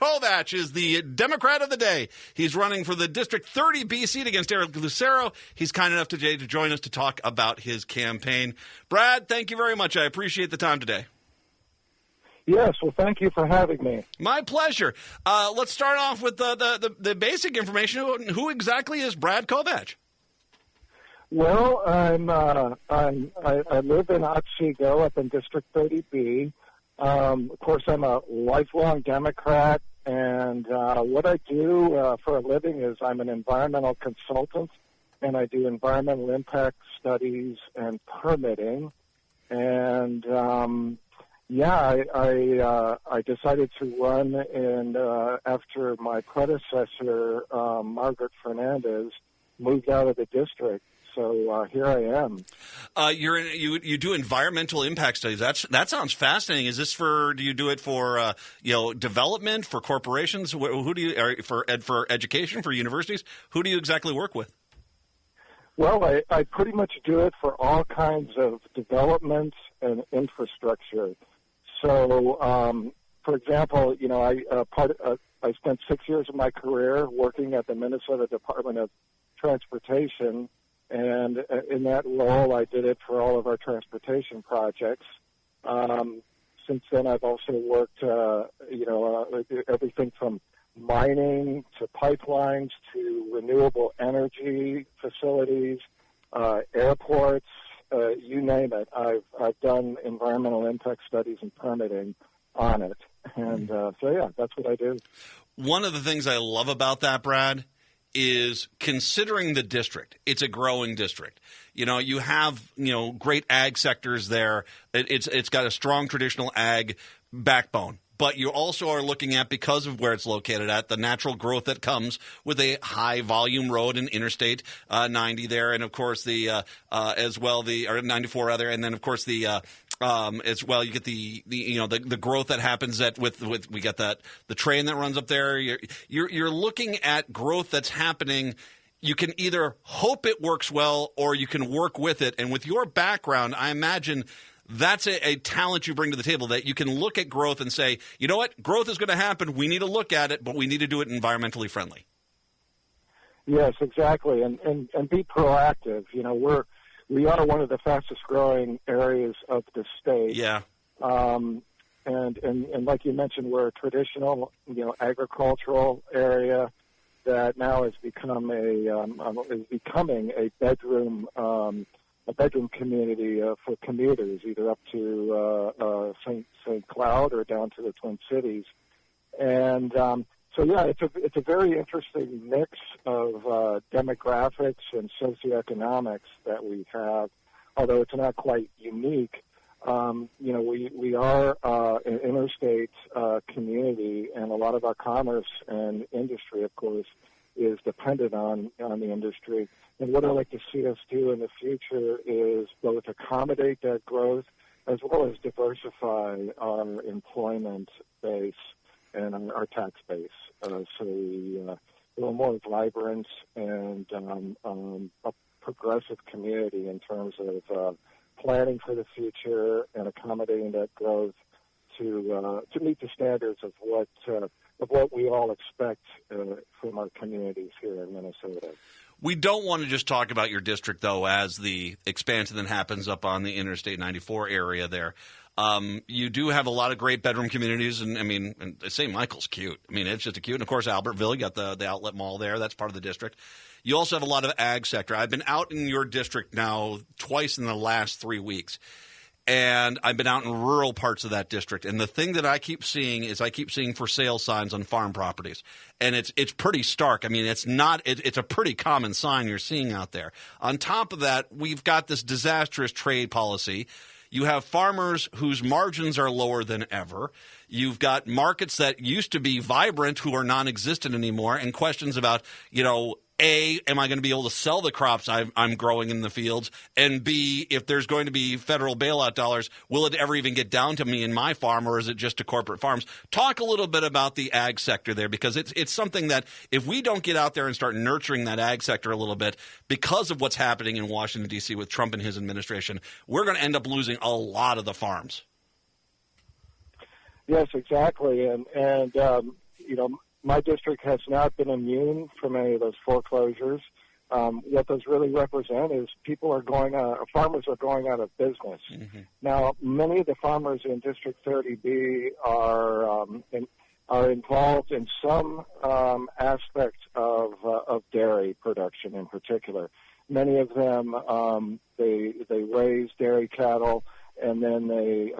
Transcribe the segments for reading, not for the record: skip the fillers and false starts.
Kovach is the Democrat of the day. He's running for the District 30B seat against Eric Lucero. He's kind enough today to join us to talk about his campaign. Brad, thank you very much. I appreciate the time today. Yes, well, thank you for having me. My pleasure. Let's start off with the basic information. Who exactly is Brad Kovach? Well, I live in Otsego up in District 30B. Of course, I'm a lifelong Democrat, and what I do for a living is I'm an environmental consultant, and I do environmental impact studies and permitting. And I decided to run, and after my predecessor, Margaret Fernandez, moved out of the district. So here I am. You do environmental impact studies. That sounds fascinating. Is this do you do it for development, for corporations? Who do you for education, for universities? Who do you exactly work with? Well, I pretty much do it for all kinds of development and infrastructure. So, for example, I spent 6 years of my career working at the Minnesota Department of Transportation, and in that role, I did it for all of our transportation projects. Since then, I've also worked, everything from mining to pipelines to renewable energy facilities, airports, you name it. I've done environmental impact studies and permitting on it. And that's what I do. One of the things I love about that, Brad, is considering the district. It's a growing district. You have, great ag sectors there. It's got a strong traditional ag backbone. But you also are looking at, because of where it's located at, the natural growth that comes with a high volume road and Interstate 90 there, and of course the 94 rather, and then of course the as well you get the growth that happens with we get the train that runs up there. You're looking at growth that's happening. You can either hope it works well or you can work with it. And with your background, I imagine that's a talent you bring to the table, that you can look at growth and say, you know what, growth is going to happen. We need to look at it, but we need to do it environmentally friendly. Yes, exactly, and be proactive. We are one of the fastest growing areas of the state. Yeah. And like you mentioned, we're a traditional, agricultural area that now has become becoming a bedroom community for commuters, either up to St. Cloud or down to the Twin Cities. And it's a very interesting mix of demographics and socioeconomics that we have, although it's not quite unique. We are an interstate community, and a lot of our commerce and industry, of course, is dependent on the industry. And what I'd like to see us do in the future is both accommodate that growth as well as diversify our employment base and our tax base, so we're more vibrant and a progressive community in terms of planning for the future and accommodating that growth to meet the standards of what we all expect from our communities here in Minnesota. We don't want to just talk about your district, though, as the expansion that happens up on the Interstate 94 area there. You do have a lot of great bedroom communities, and St. Michael's cute. It's just cute. And, of course, Albertville, you got the outlet mall there. That's part of the district. You also have a lot of ag sector. I've been out in your district now twice in the last 3 weeks, and I've been out in rural parts of that district. And the thing that I keep seeing is for sale signs on farm properties. And it's pretty stark. It's a pretty common sign you're seeing out there. On top of that, we've got this disastrous trade policy. You have farmers whose margins are lower than ever. You've got markets that used to be vibrant who are non-existent anymore, and questions about, A, am I going to be able to sell the crops I'm growing in the fields? And B, if there's going to be federal bailout dollars, will it ever even get down to me in my farm, or is it just to corporate farms? Talk a little bit about the ag sector there, because it's something that if we don't get out there and start nurturing that ag sector a little bit, because of what's happening in Washington, D.C. with Trump and his administration, we're going to end up losing a lot of the farms. Yes, exactly. And my district has not been immune from any of those foreclosures. What those really represent is farmers are going out of business. Mm-hmm. Now, many of the farmers in District 30B are involved in some aspect of dairy production in particular. Many of them they raise dairy cattle, and then they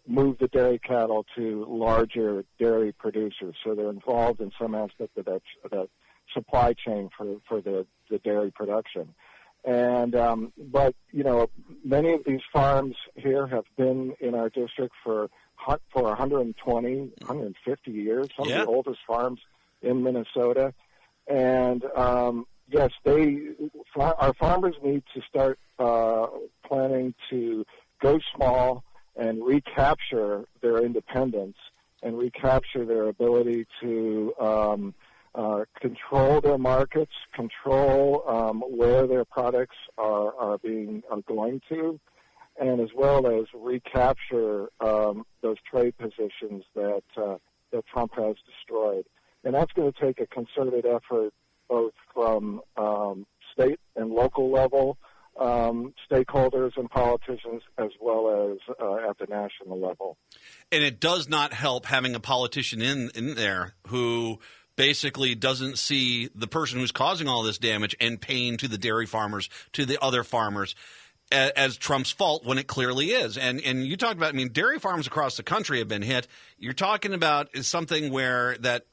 move the dairy cattle to larger dairy producers. So they're involved in some aspect of that supply chain for the dairy production. And but many of these farms here have been in our district for 120, 150 years. Some of the oldest farms in Minnesota. And yes, our farmers need to start planning to go small and recapture their independence and recapture their ability to control their markets, control where their products are going to, and as well as recapture those trade positions that Trump has destroyed. And that's going to take a concerted effort both from state and local level stakeholders and politicians, as well as at the national level. And it does not help having a politician in there who basically doesn't see the person who's causing all this damage and pain to the dairy farmers, to the other farmers, as Trump's fault when it clearly is. And you talked about, dairy farms across the country have been hit. You're talking about something where that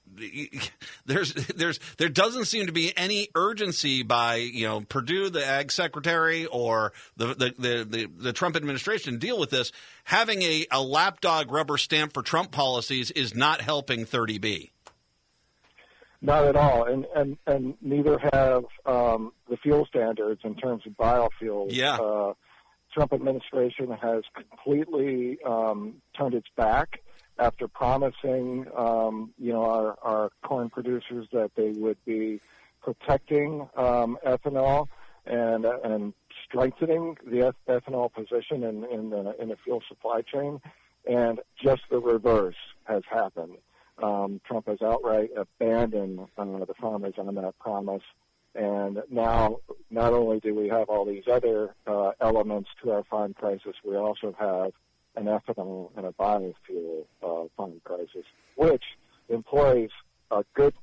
there doesn't seem to be any urgency by Perdue, the ag secretary, or the Trump administration to deal with this. Having a lapdog rubber stamp for Trump policies is not helping 30B. Not at all, and neither have the fuel standards in terms of biofuels. Yeah. Trump administration has completely turned its back after promising, our corn producers that they would be protecting ethanol and strengthening the ethanol position in the fuel supply chain, and just the reverse has happened. Trump has outright abandoned the farmers on that promise. And now, not only do we have all these other elements to our farm crisis, we also have an ethanol and a biofuel farm crisis, which employs a good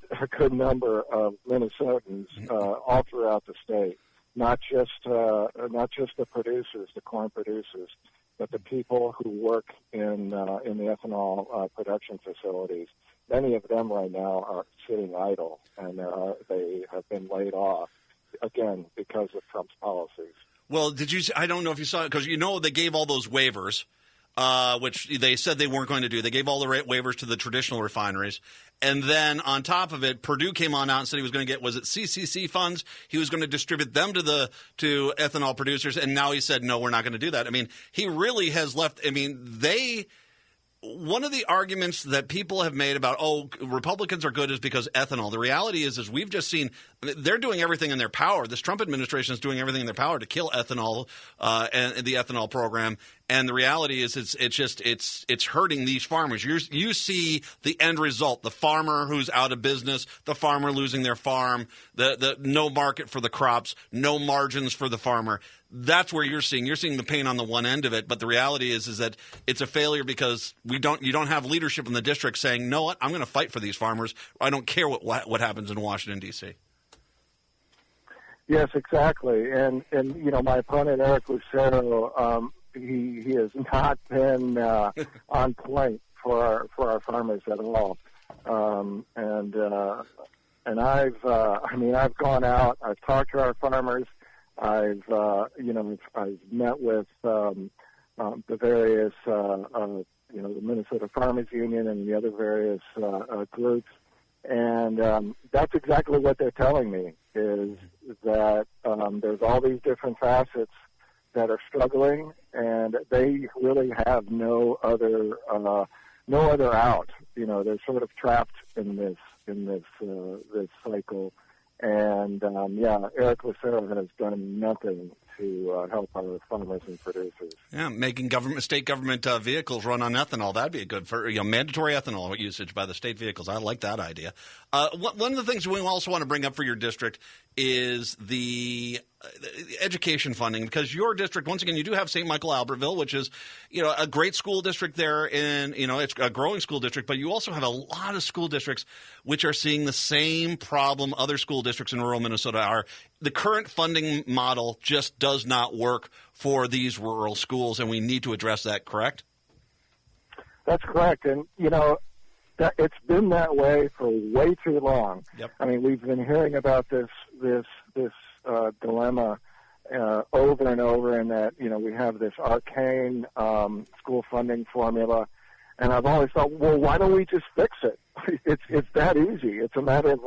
number of Minnesotans all throughout the state. Not just the producers, the corn producers, but the people who work in the ethanol production facilities. Many of them right now are sitting idle, and they have been laid off, again, because of Trump's policies. Well, I don't know if you saw it, because they gave all those waivers, which they said they weren't going to do. They gave all the waivers to the traditional refineries. And then on top of it, Perdue came on out and said he was going to get, was it CCC funds? He was going to distribute them to ethanol producers. And now he said, no, we're not going to do that. He really has left. One of the arguments that people have made about, Republicans are good is because ethanol. The reality is we've just seen they're doing everything in their power. This Trump administration is doing everything in their power to kill ethanol and the ethanol program. And the reality is it's hurting these farmers. You see the end result: the farmer who's out of business, the farmer losing their farm, the no market for the crops, no margins for the farmer. That's where you're seeing the pain on the one end of it. But the reality is that it's a failure because you don't have leadership in the district saying, "No, what? I'm going to fight for these farmers. I don't care what happens in Washington D.C." Yes, exactly. And my opponent Eric Lucero, he has not been on point for our farmers at all. And I've gone out. I've talked to our farmers. I've met with the various the Minnesota Farmers Union and the other various groups, and that's exactly what they're telling me, is that there's all these different facets that are struggling, and they really have no other out. They're sort of trapped in this cycle. And Eric Lucero has done nothing to help our farmers and producers. Yeah, making state government vehicles run on ethanol. That'd be good for mandatory ethanol usage by the state vehicles. I like that idea. One of the things we also want to bring up for your district is the education funding, because your district, once again, you do have St. Michael Albertville, which is, a great school district there, and it's a growing school district. But you also have a lot of school districts which are seeing the same problem other school districts in rural Minnesota are. The current funding model just does not work for these rural schools, and we need to address that. Correct? That's correct, and it's been that way for way too long. Yep. I mean, we've been hearing about this dilemma over and over, in that we have this arcane school funding formula, and I've always thought, well, why don't we just fix it? It's that easy. It's a matter of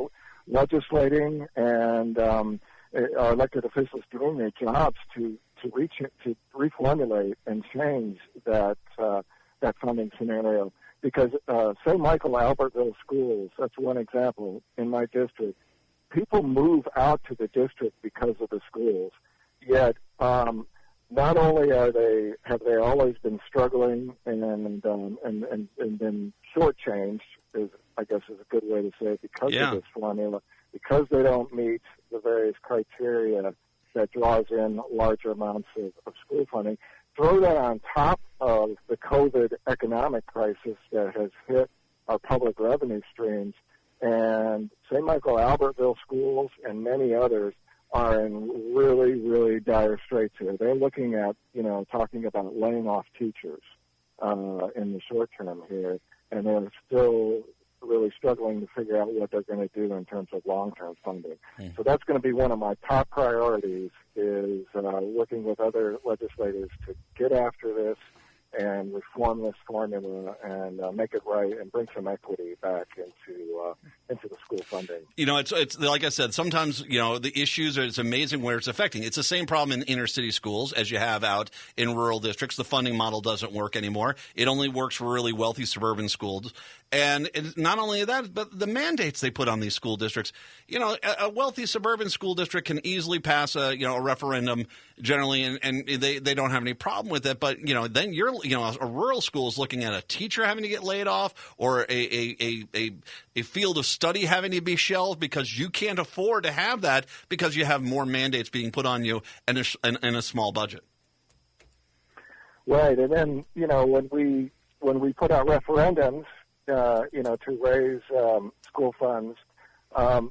legislating and our elected officials doing their jobs to reformulate and change that funding scenario. Because St. Michael Albertville schools, that's one example in my district. People move out to the district because of the schools. Yet, not only have they always been struggling and been shortchanged, I guess is a good way to say it, because of this formula, because they don't meet the various criteria that draws in larger amounts of school funding. Throw that on top of the COVID economic crisis that has hit our public revenue streams, and St. Michael Albertville schools and many others are in really, really dire straits here. They're looking at, talking about laying off teachers in the short term here, and they're still really struggling to figure out what they're going to do in terms of long-term funding. So that's going to be one of my top priorities, is working with other legislators to get after this and reform this formula and make it right and bring some equity back into the school funding. It's like I said, sometimes, the issues it's amazing where it's affecting. It's the same problem in inner city schools as you have out in rural districts. The funding model doesn't work anymore. It only works for really wealthy suburban schools. And not only that, but the mandates they put on these school districts. A wealthy suburban school district can easily pass a referendum generally, and they don't have any problem with it. But then a rural school is looking at a teacher having to get laid off, or a field of study having to be shelved because you can't afford to have that because you have more mandates being put on you and a small budget. Right, and then when we put out referendums, to raise school funds,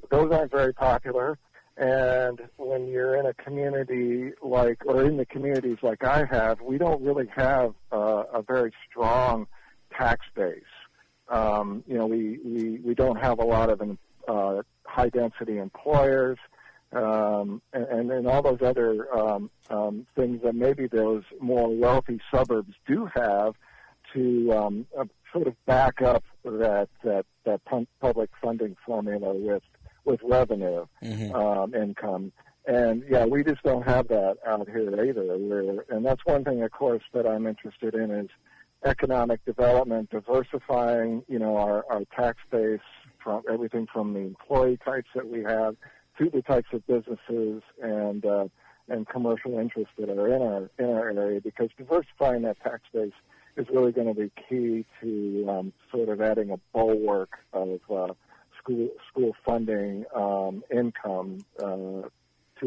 those aren't very popular. And when you're in a community in the communities like I have, we don't really have a very strong tax base. We don't have a lot of high density employers, and all those other things that maybe those more wealthy suburbs do have to sort of back up that public funding formula with revenue income. And we just don't have that out here either. And that's one thing, of course, that I'm interested in is economic development, diversifying, our tax base from everything from the employee types that we have to the types of businesses and commercial interests that are in our area, because diversifying that tax base is really going to be key to sort of adding a bulwark of school funding income to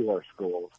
our schools.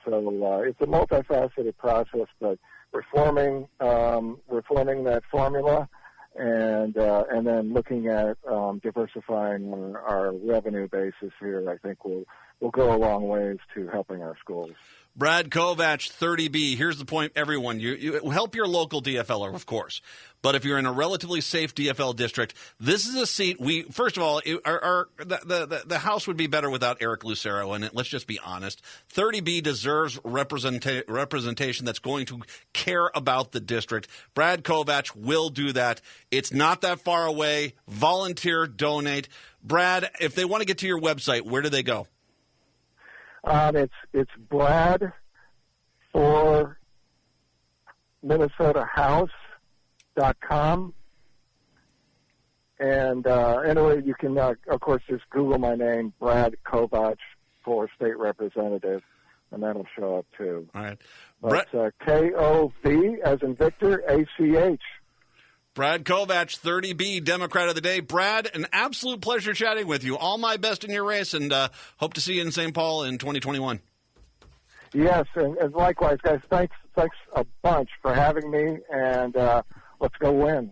So it's a multifaceted process, but reforming that formula and then looking at diversifying our revenue basis here, I think will go a long ways to helping our schools. Brad Kovach, 30B. Here's the point, everyone. You help your local DFLer, of course. But if you're in a relatively safe DFL district, this is a seat first of all, the House would be better without Eric Lucero in it. Let's just be honest. 30B deserves representation that's going to care about the district. Brad Kovach will do that. It's not that far away. Volunteer, donate. Brad, if they want to get to your website, where do they go? It's Brad for MinnesotaHouse.com. And anyway, you can, of course, just Google my name, Brad Kovach, for state representative. and that'll show up too. All right. But KOV as in Victor, ACH. Brad Kovach, 30B Democrat of the Day. Brad, an absolute pleasure chatting with you. All my best in your race, and hope to see you in St. Paul in 2021. Yes, and likewise, guys. Thanks a bunch for having me, and let's go win.